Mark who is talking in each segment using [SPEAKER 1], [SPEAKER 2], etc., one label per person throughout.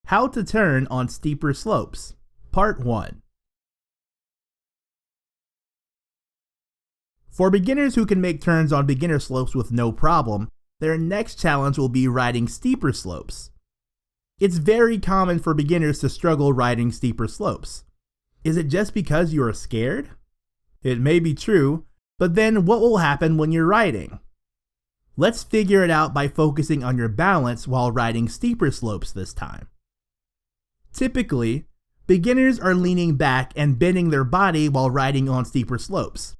[SPEAKER 1] How to turn on steeper slopes, Part 1. For beginners who can make turns on beginner slopes with no problem, their next challenge will be riding steeper slopes. It's very common for beginners to struggle riding steeper slopes. Is it just because you are scared? It may be true, but then what will happen when you're riding? Let's figure it out by focusing on your balance while riding steeper slopes this time. Typically, beginners are leaning back and bending their body while riding on steeper slopes.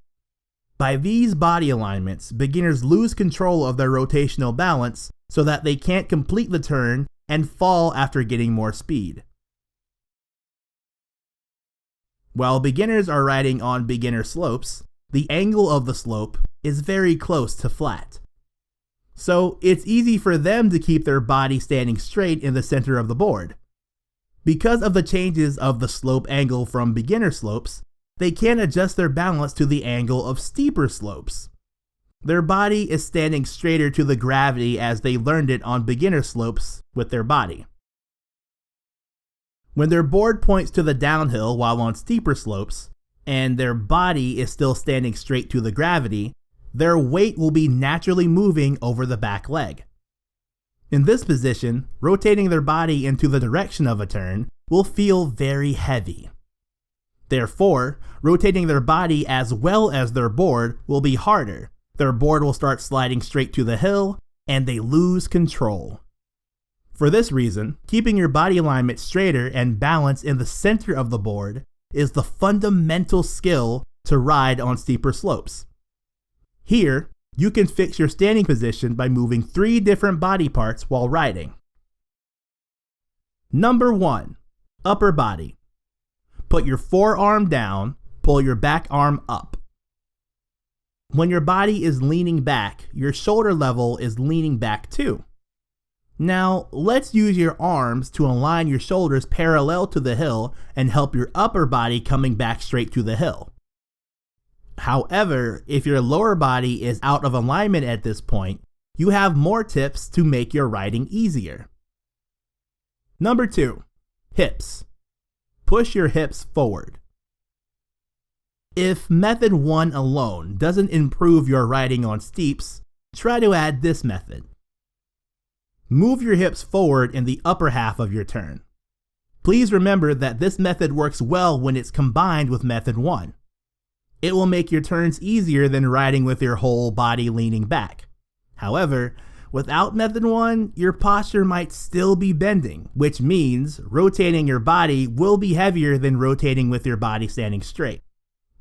[SPEAKER 1] By these body alignments, beginners lose control of their rotational balance so that they can't complete the turn and fall after getting more speed. While beginners are riding on beginner slopes, the angle of the slope is very close to flat. So it's easy for them to keep their body standing straight in the center of the board. Because of the changes of the slope angle from beginner slopes, they can't adjust their balance to the angle of steeper slopes. Their body is standing straighter to the gravity as they learned it on beginner slopes with their body. When their board points to the downhill while on steeper slopes, and their body is still standing straight to the gravity, their weight will be naturally moving over the back leg. In this position, rotating their body into the direction of a turn will feel very heavy. Therefore, rotating their body as well as their board will be harder. Their board will start sliding straight to the hill, and they lose control. For this reason, keeping your body alignment straighter and balance in the center of the board is the fundamental skill to ride on steeper slopes. Here, you can fix your standing position by moving 3 different body parts while riding. Number 1. Upper body. Put your forearm down, pull your back arm up. When your body is leaning back, your shoulder level is leaning back too. Now, let's use your arms to align your shoulders parallel to the hill and help your upper body coming back straight to the hill. However, if your lower body is out of alignment at this point, you have more tips to make your riding easier. Number 2. Hips. Push your hips forward. If method 1 alone doesn't improve your riding on steeps, try to add this method. Move your hips forward in the upper half of your turn. Please remember that this method works well when it's combined with method 1. It will make your turns easier than riding with your whole body leaning back. However, without method 1, your posture might still be bending, which means rotating your body will be heavier than rotating with your body standing straight.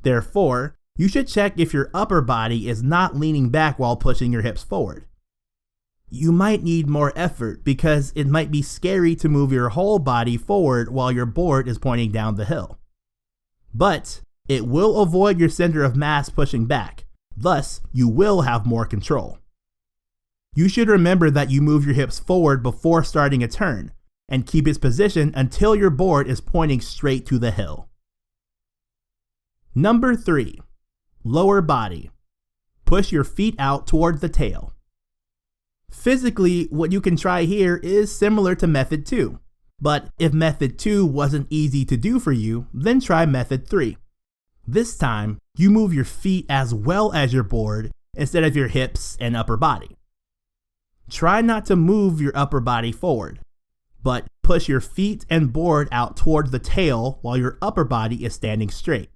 [SPEAKER 1] Therefore, you should check if your upper body is not leaning back while pushing your hips forward. You might need more effort because it might be scary to move your whole body forward while your board is pointing down the hill. But it will avoid your center of mass pushing back, thus you will have more control. You should remember that you move your hips forward before starting a turn, and keep its position until your board is pointing straight to the hill. Number 3. Lower body. Push your feet out toward the tail. Physically, what you can try here is similar to method 2, but if method 2 wasn't easy to do for you, then try method 3. This time, you move your feet as well as your board instead of your hips and upper body. Try not to move your upper body forward, but push your feet and board out toward the tail while your upper body is standing straight.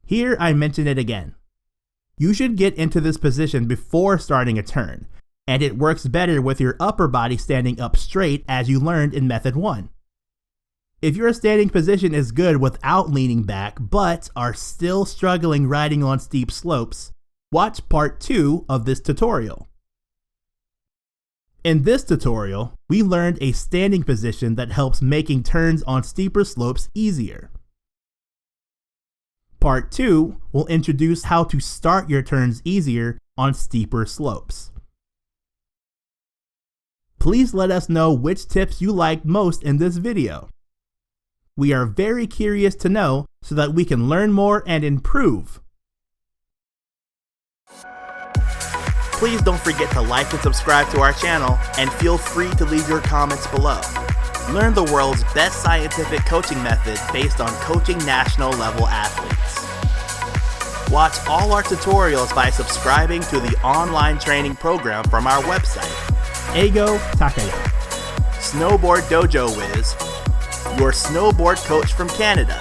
[SPEAKER 1] Here I mention it again. You should get into this position before starting a turn, and it works better with your upper body standing up straight as you learned in method 1. If your standing position is good without leaning back but are still struggling riding on steep slopes, watch part 2 of this tutorial. In this tutorial, we learned a standing position that helps making turns on steeper slopes easier. Part 2 will introduce how to start your turns easier on steeper slopes. Please let us know which tips you liked most in this video. We are very curious to know so that we can learn more and improve. Please don't forget to like and subscribe to our channel, and feel free to leave your comments below. Learn the world's best scientific coaching method based on coaching national level athletes. Watch all our tutorials by subscribing to the online training program from our website. Eigo Takaya. Snowboard Dojo Wiz, your snowboard coach from Canada.